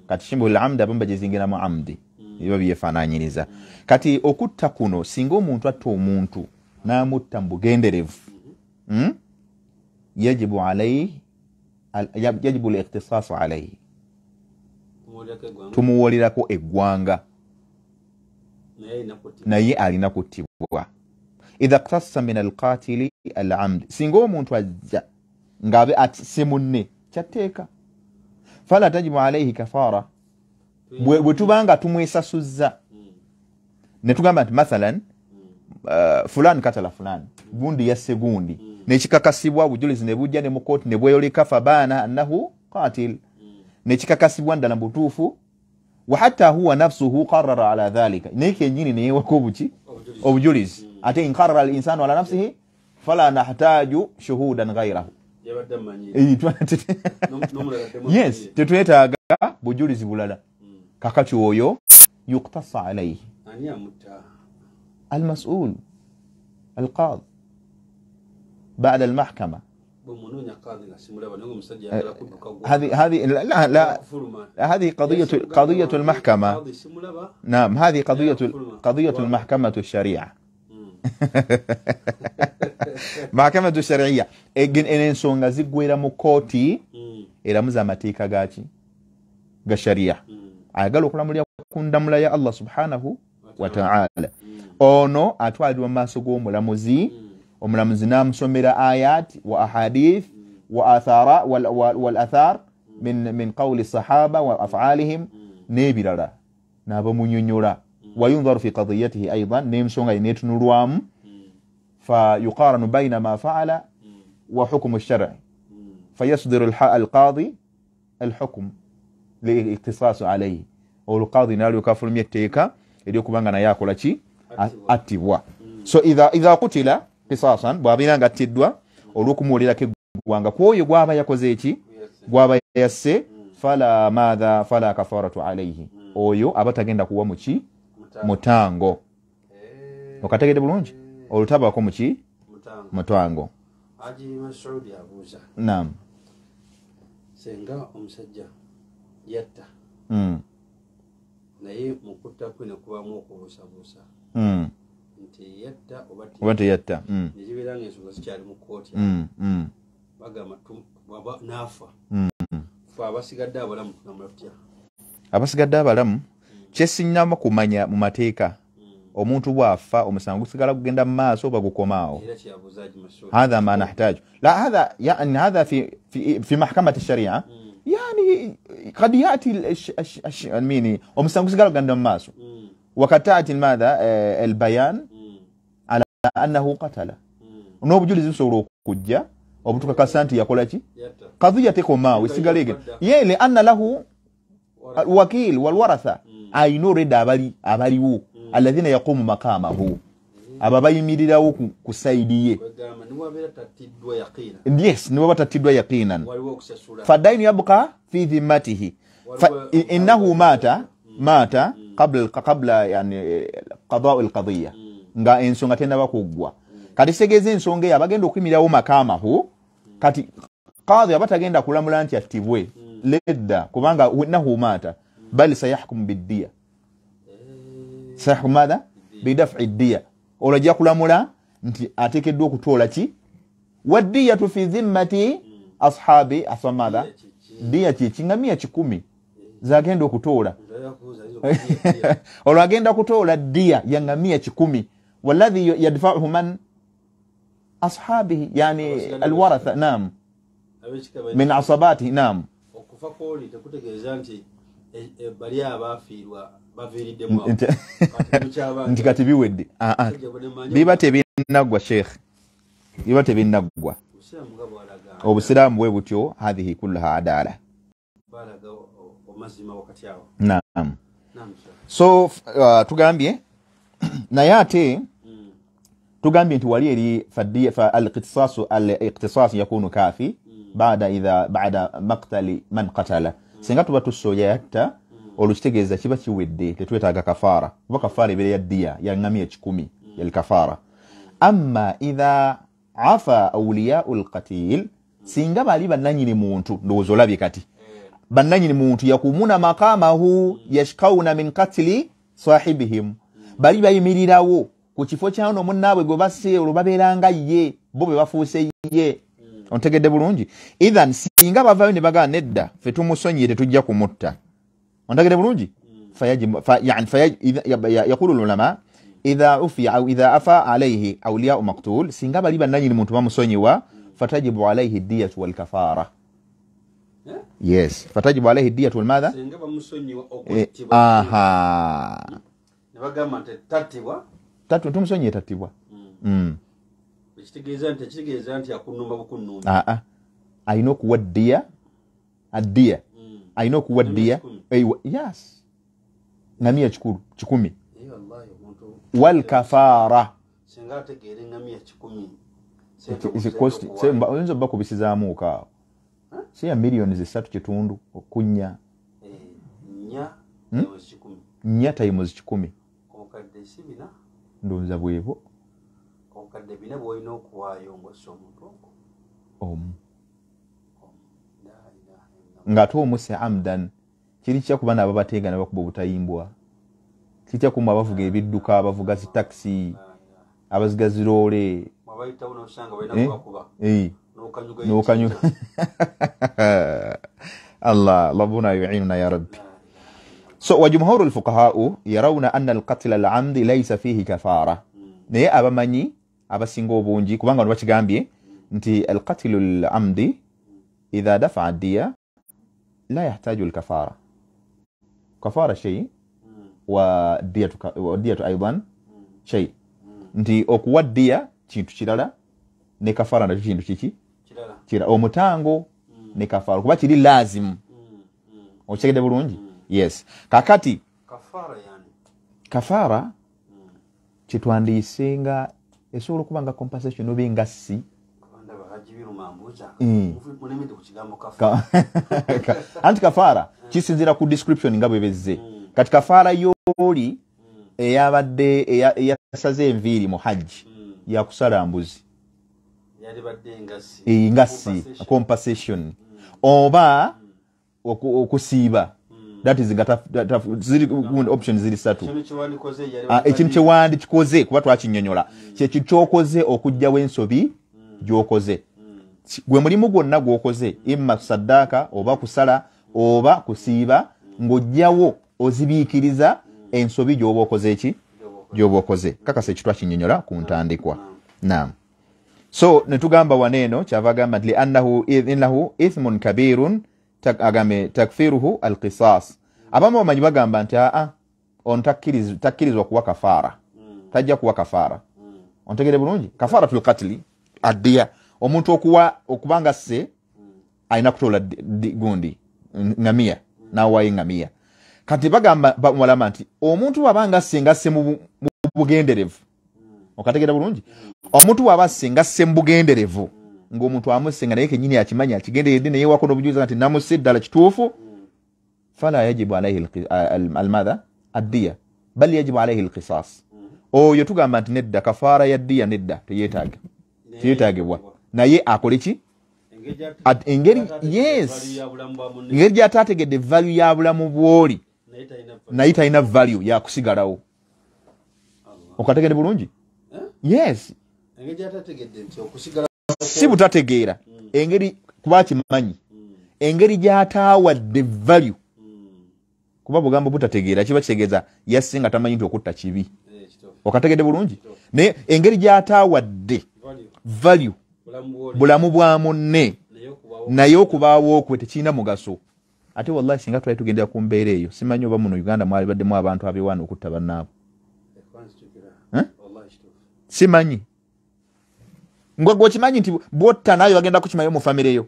kati shibhu العمد abamba jizingira mu amdi biba byefananyiriza kati okutta kuno singa omuntu atta omuntu namutta mbugenderevu yajibu al-ikhtisas alayhi tumuwolirako eggwanga naye alina kuttibwa idha qtassa min alqatili al'amd singa omuntu ajja ngabe atise munne kyateeka fala tajibu alayhi kafara bwe tubanga tumwesasuzza ne tugamba nti mathalan fulan katala fulan gundi yasse gundi nekikakasibwa obujulizi ne bujja ne mu kooti ne bweyoleka fabaana annahu qatil nekikakasibwa ddala butuufu wa hatta huwa nafsuhu qarrara ala dhalika neke nyini ne wakobuki obujulizi ate in qarrara al insanu ala nafsihi fala nahtaju shuhudan ghayrahu yes tetwetaaga bujulizi bulala kakati oyo yuqtasa alayhi المسؤول القاضي بعد المحكمة هذه لا هذه قضية المحكمة نعم هذه قضية المحكمة الشريعة محكمة الشرعية إجن إن سونغ زيغويرا مكوتي إلى مزامتيكا غاتي غشريعة أقالوا كلام لي كندم يا الله سبحانه وتعالى ono atwalirwa maaso g'omulamuzi omulamuzi namusomera ayat wa ahadith wa athara wal athar min qawli sahaba wa af'alihim nebirala nabamunyonyola wa yunzaru fi qadiyatihi aidan nemsonga inetunulwamu fa yuqaranu bayna ma fa'ala wa hukm ash-shar'i fayasdiru al-qadi al-hukm li-iqtisas alayhi al-qadi nalo kafulumye etteeka eriyokubanga naye akola ki atibwa so idha qutila qisasan bwabiranga tiddwa olukumuulira ke gwanga kwoyo gwaba yakoze eki gwaba yasse fala kafaratu alayhi oyo abatagenda kuwa muki mutango okategede bulungi olutaba ko muki mutango Haji Masudi abuza naam senga omusajja yatta naye mukutta kwene kubamu okubuusabuusa nti yatta obati yatta nekibiranga ensonga zikyali mu kooti bagamba bwaba naafa fe abasigadde abalamu tunamula tutya abasigadde abalamu kyesinnama kumanya mu mateeka omuntu bwafa omusango gusigala kugenda mu maaso bagukomaawo هذا ما نحتاج لا هذا يعني هذا في محكمة الشريعة يعني قد يأتي الميني ومستنقص قالوا قدام ماسو وقد تأتي ماذا البيان على أنه قتل ونوب جلز يسورو كجا وبتوكا كاسانتي يقول قضية تكون ما ويستقال يلي لأن له الوكيل والورثة أي نور أباليو الذين يقوم مقامه ababa yimirirawo kusaidiye yes nibo batatidwa yaqinan fadainu yabqa fi dhimmatihi fa innahu mata qabla yani qada' alqadiyya nga ensonga tena bakugwa kati segeze ensonga yabagenda okuyimirirawo makamahu kati qadhi abatagenda kulamula nti atibwe ledda kubanga innahu mata bal sayahkum bid-diya sayahkum madha bidaf'i ad-diya olajja kulamula nti atekeddwa okutoola ki wadiyatu fi dhimmati ashabi asamada diya kinga 110 zagenda okutoola olagenda kutoola diya yanga 110 walladhi yadfa'uhu man ashabihi yani alwaratha nam min asabati nam okufa koli tekutegeeza nti bali abafiirwa nti kati biwedde biba tebinnagwa sheikh biba tebinnagwa obusiraamu bwe butyo hadhihi kullaha adala naam so tugambye naye ate tugambye nti wali eri al-iqtisas yakunu kafi baada maqtali man qatala singa tuba tusoya yatta olukitegeeza kiba kiwedde tetwetaaga kafara kuba kafara ebere ya diya ya ngamia 10 ya kafara amma idha afa awliya'u alqatil singa bali bananyini muntu ndozo labye kati bananyini muntu yakumuna maqamahu yashkauna min qatli sahibihim bali bayimirirawo ku kifo kyano munnaabwe gwe basse olubaberanga ye bo be bafuuse ye ontegedde bulungi idhan singa bavayo ne baga nedda fe tumusonyire tujja kumutta ontegedde bulungi فيجب يقول العلماء إذا عفي أو إذا أفى عليه أولياء مقتول سنجاب لي بناني المنتما مسونيوا فتجب عليه الدية والكفارة yes فتجب عليه الدية والماذا سنجاب مسونيوا aha نبغى ما تترتيبوا تاتو مسوني ترتيبوا kitegeeza nti akunumba bukunumba. Alina okuwa ddiya addiya alina okuwa ddiya yes ngamiya 10 wal kafaara singa ategeere ngamiya 10 oyinza bakubisizaamu kaawo siya millions 3.7 okunya nya times 10 obukadde sibina ndowooza bwebo obukadde bina bw'olina okuwaayo ng'ossa omuntu omu ng'ate omuse amdan kiri kyakuba nabo batenga ne bakuba obutayimbwa kitya kuma abavuga ebidduka abavuga zi taxi abaziga ziroole abayitawo n'osanga balina kubakuba n'okanyuga Allah rabbuna yu'inuna ya rabbi. So وجمهور الفقهاء يرون أن القتل العمد ليس فيه كفارة. naye abamanyi abasinga obungi kubanga bano bakigambye nti القتل العمد إذا دفع الدية لا يحتاج الكفارة. كفارة شيء والدية أيضا شيء. nti okuwa ddiya kintu kirala ne kafara nakyo kintu kiki kirala. Omutango ne kafara kuba kiri lazimu. Okitegedde bulungi? Yes. Kakati kafara kitwandiisenga esobola okuba nga compensation oba engassi. Anti kafara kisinziira ku description nga bwe bezze. Kati kafara y'oli eyabadde eyasaze enviiri mu hajji yakusala mbuzi engassi compensation oba okusiiba. That is options ziri 3. Ekintu kyewandi kikoze kuba twakinyonyola kyekintu kyokoze okujjawo ensobi gy'okoze. Gwe mulimu gwonna gw'okoze imma saddaaka oba kusala oba kusiiba ng'ojjawo ozibiikiriza ensobi gy'oba okoze eki gy'oba okoze. Kakasa ekitwa kinyonyola ku ntandikwa. Naam. So netugamba waneeno kyava gamba nti innahu ithmun kabirun agame takfiruhu alqisas. Abamu bamanyi bagamba nti on takkirizwa kuwa kafara. Tajja kuwa kafara. Ontegere bulungi? Kafaratul qatli addiya. Omuntu okubanga se alina kutola gundi ngamiya nawayi ngamiya. Kati bagamba mulama nti omuntu wabanga senga se mu bugenderevu. Okategera bulungi? Omuntu waba senga se mu bugenderevu ng'omuntu amusenga naye kenyini akimanya akigenderedde naye wako n'obujuliza nti namusse ddala kituufu fala yajibu alayhi almadha addiya bal yajibu alayhi alqisas. Oyo tugamba nti nedda kafaara ya ddiya nedda teyeetaagibwa naye akole ki engeri gy'ataategedde value ya bulamu bw'oli naye talina value ya kusigalawo. Okategedde bulungi? Yes. Si butategeera engeri kuba kimanyi engeri gy'ataawadde value kuba bugambo butategeera kiba kitegeeza yasinga tamanyi nti okutta kibi. Okategedde bulungi? Naye engeri gy'ataawadde value bulamu bwa munne naye okubaawo okwe tekirina mugaso. Ate wallahi singa twali tugendera ku mbeera eyo simanyi oba muno Uganda mwali baddemu abantu abeewaana okutta bannaabo. Simanyi ngwe kimanyi nti botta nayo bagenda kukimayo mu famire yo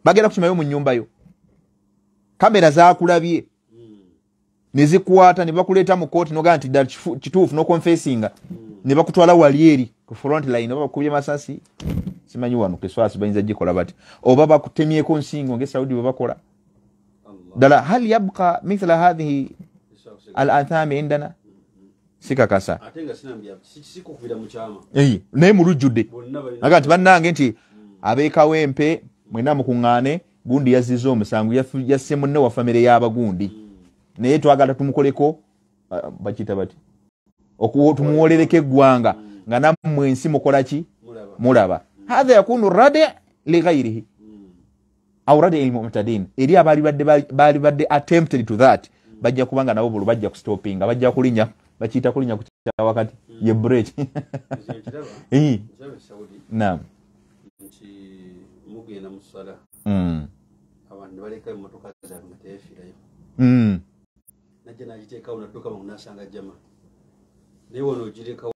bagenda kukimayo mu nnyumba yo kamera zakulabye ne zikwata ne bakuleeta mu kooti noga nti ddala kituufu no confessinga ne bakutwala wali eri ku front line oba bakubye masasi simanyi wano keswasi bayinza gikola bati oba bakutemyeko nsingo nge Saudi bakola dala hal yabqa mithla hadhihi al-athami indana sikakasa atenga sinambya sikukubira mu kyama naye mulujjudde aga nti bannange nti abeekawempe mwena mukuŋŋaane gundi yazizza omusango yasse munne wa famire y'abagundi naye twagala tumukoleko bakiyita bati tumuwolereko eggwanga nga nammwe ensi mukola ki mulaba. Hatha yakunu radi lighairihi aw radi ilmu'tadin eri abaali badde attempted to that bajja kubanga nabo bulu bajja kustopinga bajja kulinya bakiyita kulinya ku wakati ye break. Naam. Mugenda mu ssala abantu baleka emmotoka zaabwe nga teyefiirayo najja nagiteekawo nadduka mu nasanga jama naye wano ogirekawo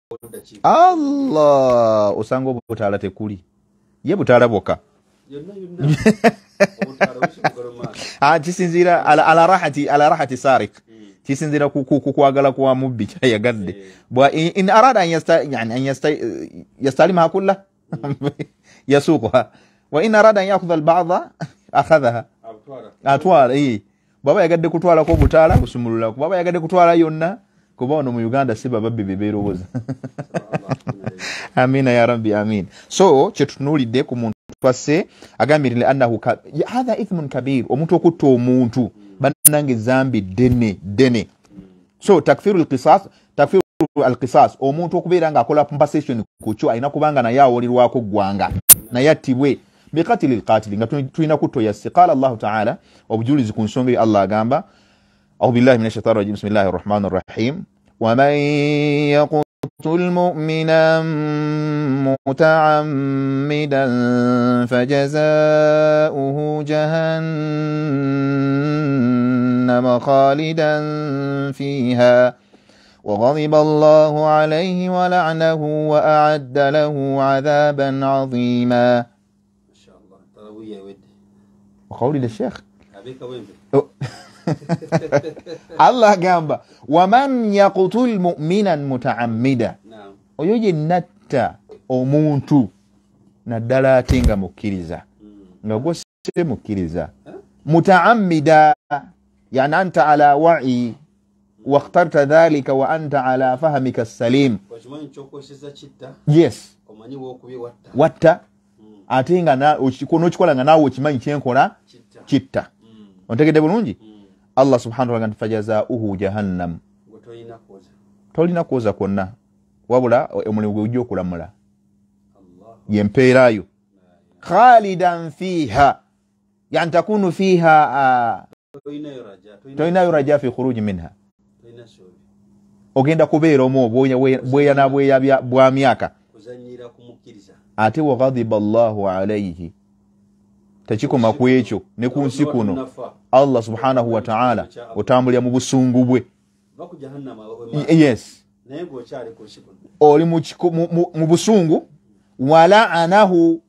Allah osanga obutaala tekuli ye butaala bwokka kisinziira ala rahati sarik kisinziira kukwagala kwa mubbi kyayagadde in arada an yastalimaha kulla yasuuquha wa in arada an yakhudha alba'da akhadhaha atwala baba yagadde kutwalako obutaala busumululako baba yagadde kutwala yonna kuba ono mu Uganda si bababbi bebeerowooza amina ya rabbi amin. So kyetutunuulidde ku muntu twasse agambye annahu hadha ithmun kabir, omuntu okutta omuntu bannange zambi dene. So takfiru alqisas omuntu okubeera nga akola compensation ku kyo alina kubanga naye awolirwako ggwanga naye attibwe biqatili alqatili nga tulina kutoyasi. Qala Allahu ta'ala obujulizi ku nsonga Allah agamba أعوذ بالله من الشيطان الرجيم بسم الله الرحمن الرحيم ومن يقتل مؤمنا متعمدا فجزاؤه جهنم خالدا فيها وغضب الله عليه ولعنه وأعد له عذابا عظيما. ما شاء الله تروي يا ودي وقولي للشيخ أبيك وين Allah gamba waman yaqtul mu'minan muta'ammida, oyo yennatta omuntu naddala ate nga mukkiriza nga gwose mukkiriza muta'ammida yani anta ala wa'i واخترت ذلك وأنت على فهمك السليم. Yes. Watta ate nga n'okikola nga naawe okimanyi kyenkola kitta. Ontegedde bulungi? Allah subhanahu wa ta'ala fajazaa'uhu jahannam. Tolina kwoza kwonna wabula omulimu gwe ujja okulamula yempeerayo khalidan fiha yani takunu fiha tolinayo raja fi khuruji minha, ogenda kubeera omwo bweya na bweya bwa myaka ate wa ghadiba Allahu alayhi. Tekikoma ku ekyo ne ku nsi kuno Allah subhanahu wa ta'ala otambulira mu busungu bwe. Yes, oli mu busungu wala anahu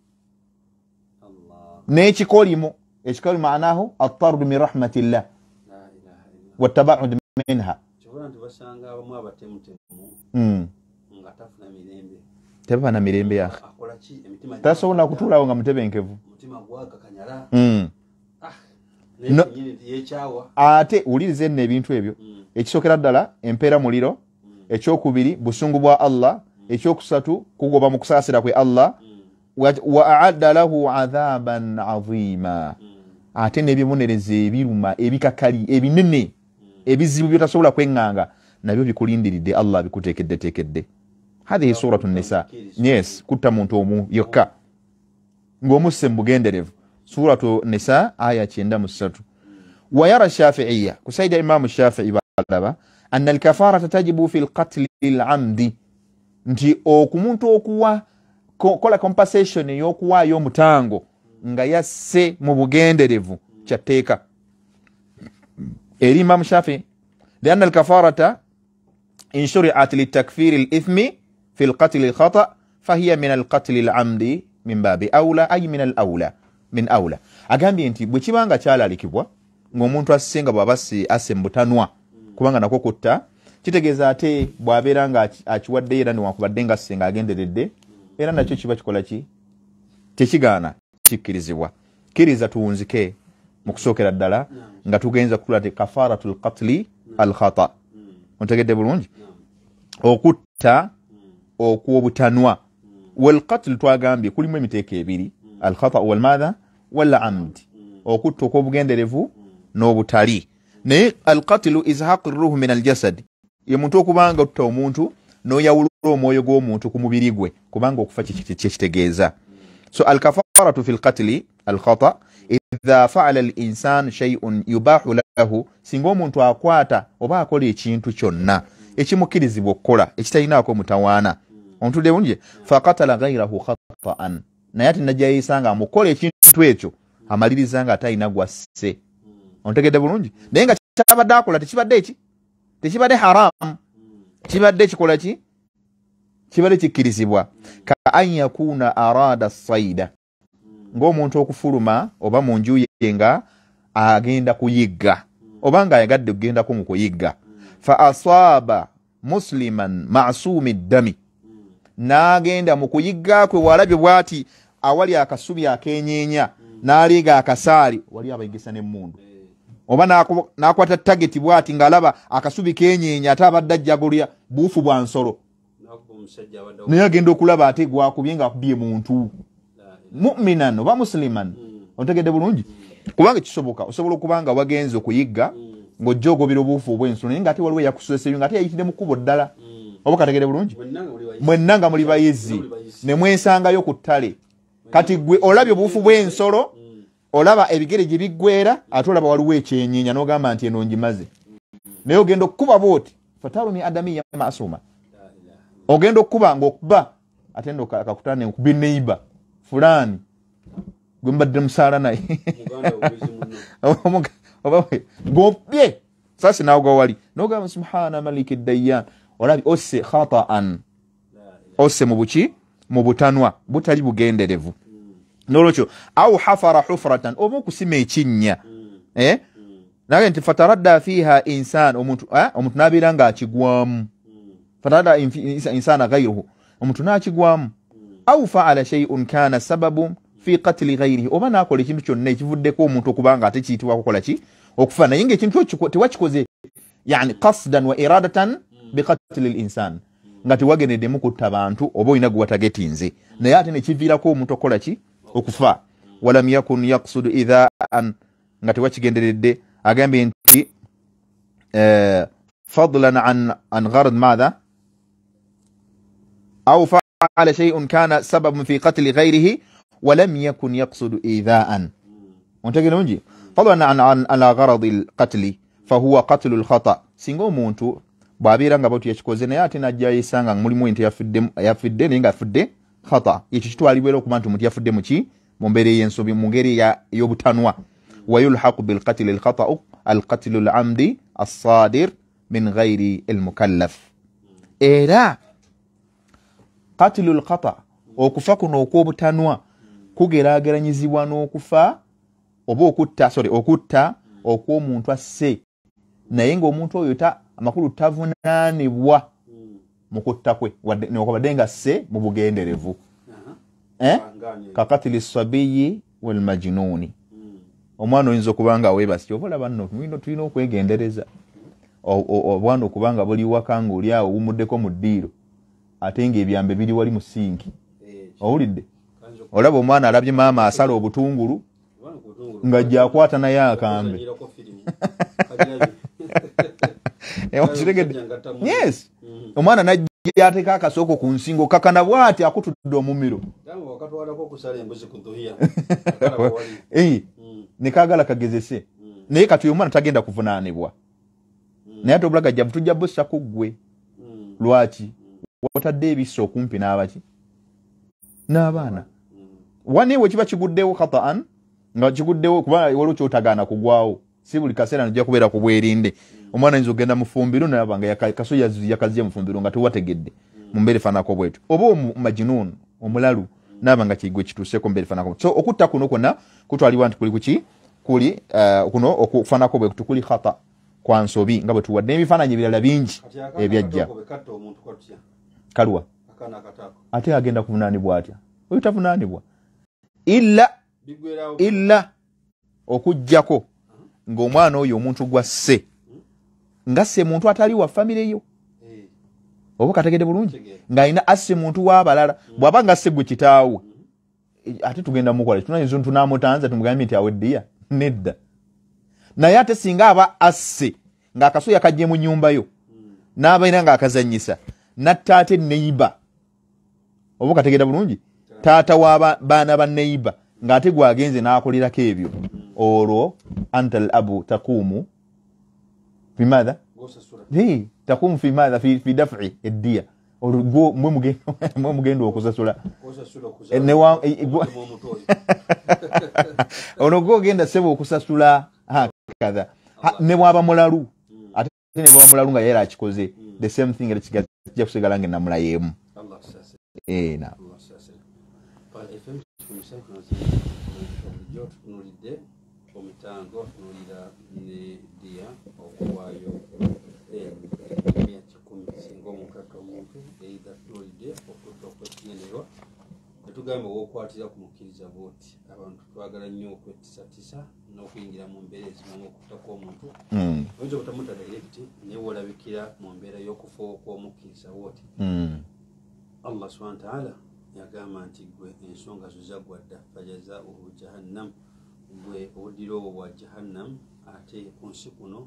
n'ekikolimo ekikolimo anahu at-tard min rahmatillah wattaba'ud minha. Tebana mirembe ya tasobola kutuulawo nga mutebenkevu. No. Ate ulirize nne ebintu ebyo ekisokera ddala empeera muliro, ekyokubiri busungu bwa Allah, ekyokusatu kugoba mu kusaasira kwe Allah wa a'adda lahu adhaban azima. Ate n'ebibonereza ebiruma ebikakali ebinene ebizibu byotasobola kwenganga nabyo bikulindiridde Allah bikuteekedde. Hadhihi suratu nisa. Yes, kutta muntu omu yokka ng'omusse mu bugenderevu. Suratu nisa aya 93. ويرى الشافعية كسيد إمام الشافعي بالبا أن الكفارة تجب في القتل العمد. nti okumuntu okuwa kola compensation yokuwa yo mutango nga yasse mu bugenderevu kyateeka eri Imam Shafi لأن الكفارة إن شرعت للتكفير الإثم في القتل الخطأ فهي من القتل العمد من باب أولى أي من الأولى من أولى. agambye nti bwe kibanga kyalalikibwa ng'omuntu asenga bw'abasi asembutanwa kubanga nako kutta kitegeeza ate bw'abeera nga akiwadde era newankubadde nga asenga agenderedde era nakyo kiba kikola ki tekigaana kikkirizibwa. Kkiriza tuwunzike mu kusookera ddala nga tugenza kutula ti kafaratul qatli al khata. Ontegedde bulungi? Okutta okw'obutanwa wal qatl twagambye kulimu emiteeko ebiri al khata wal madha wal amd, okutta okw'obugenderevu n'obutali. Naye alqatilu izhaqu ruhu min aljasad, ye muntu okubanga otta omuntu n'oyawulula omwoyo gw'omuntu ku mubiri gwe kubanga okufa kitegeeza. So alkafaratu fi lqatli alkhata idha fa'ala al-insan shay'un yubahu lahu, singa omuntu akwata oba akola ekintu kyonna ekimukkirizibwa okukola ekitalinaako mutawaana ontudde bungi faqatala ghayrahu khata'an, naye ate najayisa nga amukola ekintu ekyo amaliriza nga atalina gwasse. Ontegedde bulungi? Naye nga kyabadde akola tekibadde eki tekibadde haram, kibadde kikola ki kibale kikkirizibwa ka an yakuna arada saida ng'omuntu okufuluma oba mu nju ye nga agenda kuyigga oba nga ayagadde okugendako mu kuyigga fa asaba musliman ma'sumi ddami n'agenda mu kuyigga kwe walabye bw'ati awali akasubi akenyeenya n'aliiga akasaali wali abayigisa n'emmundu oba n'akwata tageti bw'ati ng'alaba akasubi kenyeenya ate abadde ajjagulya buufu bwa nsolo naye agenda okulaba ate gwakubye ng'akubye muntu mu'minan oba musliman otegedde bulungi kubanga kisoboka osobola okuba nga wagenze okuyigga ng'ojja ogobera obuufu obw'ensolo naye ng'ate waliwo eyakusoseyo ng'ate yayitire mu kkubo ddala oba kategedde bulungi mwenna nga muli bayizi ne mwensangayo ku ttale kati gwe olabye obuufu bw'ensolo olaba ebigere gye biggwera ate olaba waliwo ekyenyeenya n'ogamba nti eno ngimaze naye ogenda okukuba bw'oti fatalumi adamiya masuma ogenda okukuba ng'okuba ate ndo kakutane nkubi neiba fulani gwe mbadde musaala naye ng'opye sasi naawuga wali n'ogamba subhana maliki dayyan olabye osse khata'an osse mu buki mu butanwa butali bugenderevu n'olwekyo au hafara hufratan oba okusima ekinnya naye nti fataradda fiha insan omuntu n'abeera ng'akigwamu fataradda insana ghayruhu omuntu n'akigwamu au faala shay'un kana sababu fi qatli ghayrihi oba n'akola ekintu kyonna ekivuddeko omuntu okubanga ate kiyitibwa kukola ki okufa naye ng'ekintu tewakikoze yani qasdan wa iradatan biqatli al-insan nga tewageneddemu kutta bantu oba olina gwe watagetinze naye ate ne kiviirako omuntu okukola ki okufa walam yakun yaqsudu idhaan nga tewakigenderedde agambye nti fadlan an gharad madha au fa'ala shay'un kana sababun fi qatli ghayrihi walam yakun yaqsudu idhaan ontegere mungi fadlan an gharad al-qatl fahuwa qatlu al-khata singa omuntu bw'abeera nga bw'atu yakikoze naye ate najja yesanga mulimu ente yafudde naye ng'afudde khata ekyo kitwalibwa okuba nti omuntu yafudde muki mu mbeera ey'ensobi mu ngeri y'obutanwa wayulhaqu bilqatli alkhata'u alqatlu alamdi assadir min ghairi almukallaf era qatlu alkhata okufa kuno okw'obutanwa kugeraageranyizibwa n'okufa oba okutta okw'omuntu asse naye ng'omuntu oyo amakulu tavunaanibwa mu kutta kwe newankubadde nga asse mu bugenderevu kakatili sabiyi walmajnuni omwana oyinza okuba nga weebasi kyova olaba nno tulina okwegendereza obwana okuba nga buli waka nga oli awo wumuddeko mu ddiiro ate ng'ebyambe biri wali mu sinki owulidde olaba omwana alabye maama asala obutungulu ng'ajja akwata naye akambe yes omwana najja ateeka akasooko ku nsingo kakana bw'ati akutudde omumiro ne kaagala kagezese naye kati oyo omwana tagenda kuvunaanibwa naye ate obulaga jjavu tujja bussa ku ggwe lwaki watadde ebissa okumpi n'abaki n'abaana waneewe kiba kiguddewo khata'an nga kiguddewo kuba waliwo kyotagaana kugwawo si buli kaseera nojja kubeera ku bwerinde omwana ayinza okugenda mu ffumbiro nayaba nga kaso yakazya mu ffumbiro nga tewategedde mu mbeera efaanako bwetyo oba omumajinun omulalu naaba nga kigwe kituuseeko mbeera efaanako so okutta kuno kwonna kutwalibwa nti kuli kuki kuli kuno okufaanako bwe tukuli khata kwa nsobi nga bwe tuwadde ebifaananyi ebirala bingi ebyajja kalwa ate agenda kuvunaanibwa atya oyo tavunaanibwa illa okujjako ng'omwana oyo omuntu gwasse nga asse muntu atali wa famire yo oba kategedde bulungi ng'alina asse muntu w'abalala bw'aba nga asse gwe kitaawe ate tugenda mukola tunamutanza tumugambye nti aweddiya nedda naye ate singa aba asse ng'akaso yakajje mu nnyumba yo n'abaina ng'akazannyisa natta ate neiba oba kategedde bulungi taata w'abaana ba neiba ng'ate gwagenze n'akolerako ebyo olwo anta al-abu taqumu fi madha taqumu fi madha fi daf'i ad-diya olwo mwe mugenda okusasula ono gogenda sebo okusasula hakadha ne bwaba mulalu ate ne bwaba mulalu nga yera akikoze the same thing era kijja kusigala nga namula yemu na Allah sasa pa FM tumusaka jo tunulide omitango tunulira ne dia okuwayo ya chikumi singo mukato omuntu either tunulide okutokwetinerwa etugamba wokwatira kumukiriza boti abantu twagala nnyo okwetisatisa n'okuyingira mu mbeera ezimamu okutako omuntu oyinza okutamuta direct naye wolabikira mu mbeera y'okufa okw'omukkiriza boti Allah subhanahu wa ta'ala yagamba nti gwe ensonga zo zaggwadda fajazauhu jahannam gwe obudiro obwo bwa jahannam ate ku nsi kuno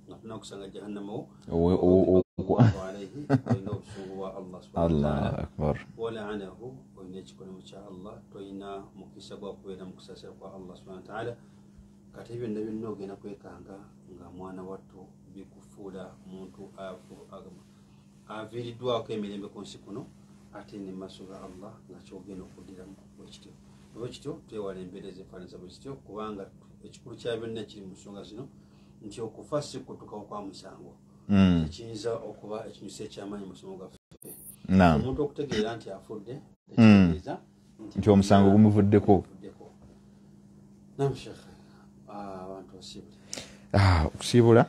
nga tunakusanga jahannama alaihi olina obusungu bwa Allah subhanahu wa ta'ala walaanahu olina ekikolimo kya Allah tolina mukisa gwa kubeera mu kusasira kwa Allah subhanahu wa ta'ala kati byonna byonna ogenda kwekanga nga mwana wattu bikufuula muntu aviiriddwako emirembe ku nsi kuno ate ne maaso ga Allah nga kyogenda okuddiramu bwekityo olwekityo twewala embeera ezefaananiza bwekityo kubanga ekikulu kya byonna kiri mu nsonga zino nti okufa si kutukawo kwa musango ekiyinza okuba ekinyusa ekyamaanyi mu musomo gwaffe omuntu okutegeera nti afudde ekitegeeza nti omusango gumuvuddeko namushekhe abantu basiibule okusiibula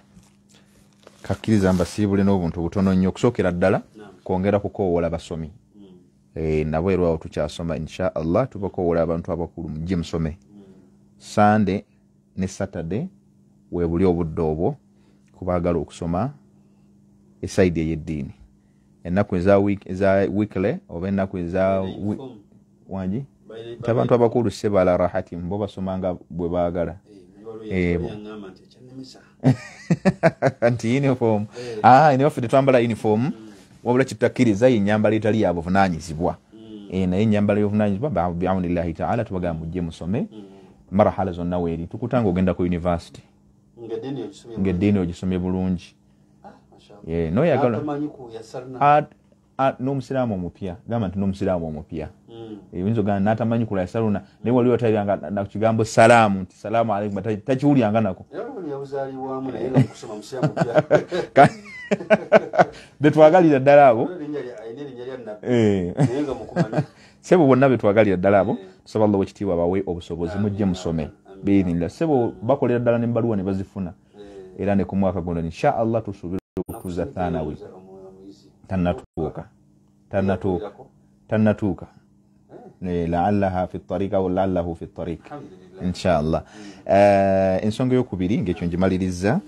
kakkiriza mbasiibule n'obuntu butono nnyo okusookera ddala kwongera kukowoola basomi nabo erwawo tukyasoma insha Allah tubakowoola abantu abakulu mujje musome Sunday ne Saturday webuli obudde obwo kubaagala okusoma esaidi ey'eddiini ennaku eza weekly oba ennaku eza wangi abantu abakulu sebala rahati mbo basomanga bwe baagala anti uniform waffe tetwambala uniform wabula kitakkiriza ennyambala etali ya buvunaanyizibwa naye ennyambala y'obuvunaanyizibwa bi'awnillahi ta'ala tubagamba mujje musome marahala zonna weeri tukutanga ogenda ku university ng'eddiini ogisomye bulungi noyagala n'omusiraamu omupya gamba nti n'omusiraamu omupya oyinza ogamba n'atamanyi kula yasaluna naye wali watayiranga na kigambo salaamu nti salaamu alaikum takiwulyanga nako betwagalira ddala abo sebo bonna betwagalira ddala abo tusaba Allah wekitiibwa bawe obusobozi mujje musome biidhnillah sebo bakolera ddala n'embaluwa ne bazifuna era ne ku mwaka guno insha Allah tusuubira okutuuza thanawi tannatuuka la'allaha fi ttariqa wa la'allahu fi ttariq insha Allah ensonga y'okubiri ng'ekyo ngimaliriza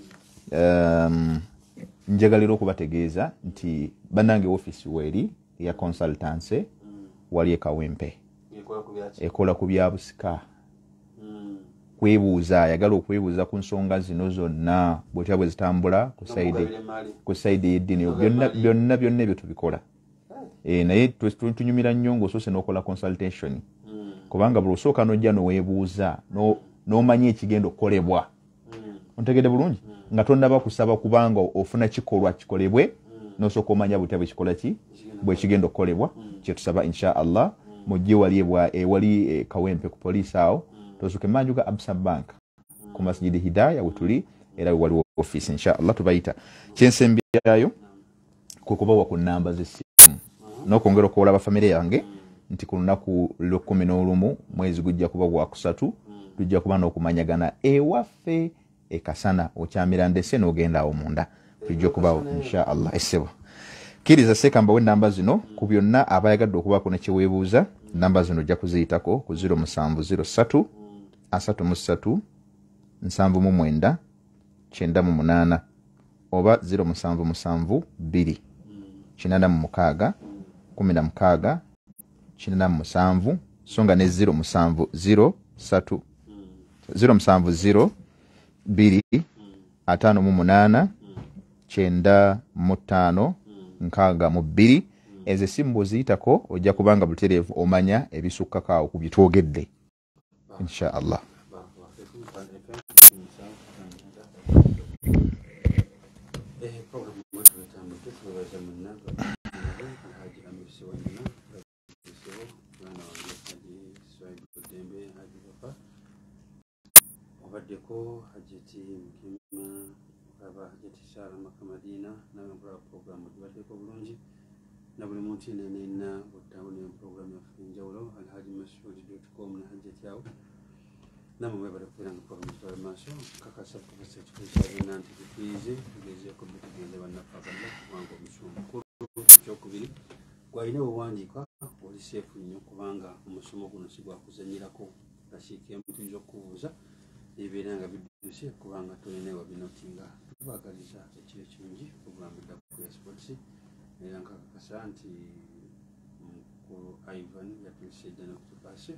njagalira okubategeeza nti bannange ofiisi weeri ya consultancy wali Kawempe ekola ku bya busika kwebuuza ayagala okwebuuza ku nsonga zino zonna bwetya bwe zitambula ku saidi y'eddiini byonna ebyo tubikola naye tunyumira nnyo ng'osoose n'okola consultation kubanga buli osooka n'ojja n'oweebuuza n'omanya ekigenda okukolebwa ontegedde bulungi nga tonnaba kusaba kubanga ofuna kikolwa kikolebwe n'osooka omanya butya bwe kigenda okukolebwa kyetusaba insha Allah mujje wali Kawempe ku poliisi awo tosooke manju ga Absa Bank ku Masjidi Hidaya wetuli era waliwo office insha Allah tubayita kyensembyayo kukubawa ku namba z'essimu n'okwongera okuwola abafamire yange nti ku lunaku lw'11 mwezi gujja kuba gwa kusatu tujja kuba n'okumanyagana ewaffe ekasana okyamira ndese n'ogenda awo munda tujja kubawo insha Allah essebo kiriza sekamba w'ennamba zino ku byonna abayagadde okubaako ne kyeweebuuza namba zino ojja kuziyitako ku 0703 33 79 98 oba 0772 86 16 97 songa ne 0703 070 2 58 95 nkaaga mu 2 ezo essimu bw'oziyitako ojja kubanga butereevu omanya ebisukkako awo ku bye twogedde insha Allah. obaddeko hajeti mukima aba hajeti Sara Makamadina nawe nkola programu gibaddeko bulungi na buli muntu yenna bw'ottawuna program yaffe enjawulo alhajimasud.com ne hajjati awo namwe mwebale kubeera nga program zitwala maaso kakasa tukasa ekifo kyalina nti tutuyize tugezeeko bitugende bannaffe aballa kubanga omusomo mukulu ekyokubiri gwalina wewandiika oli seefu nnyo kubanga omusomo guno si gwakuzanyirako kasiika emu tuyinza okubuuza ebibeera nga bidduse kubanga tulina wabinotinga tubaagaliza ekiro ekirungi okugambidda ku ya sports era nkakakasa nti mukulu Ivan yatulisedde n'okutupaase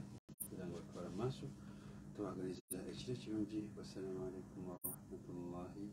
era nga batwala maaso tubaagaliza ekiro ekirungi. Wassalamu alaikum warahmatullahi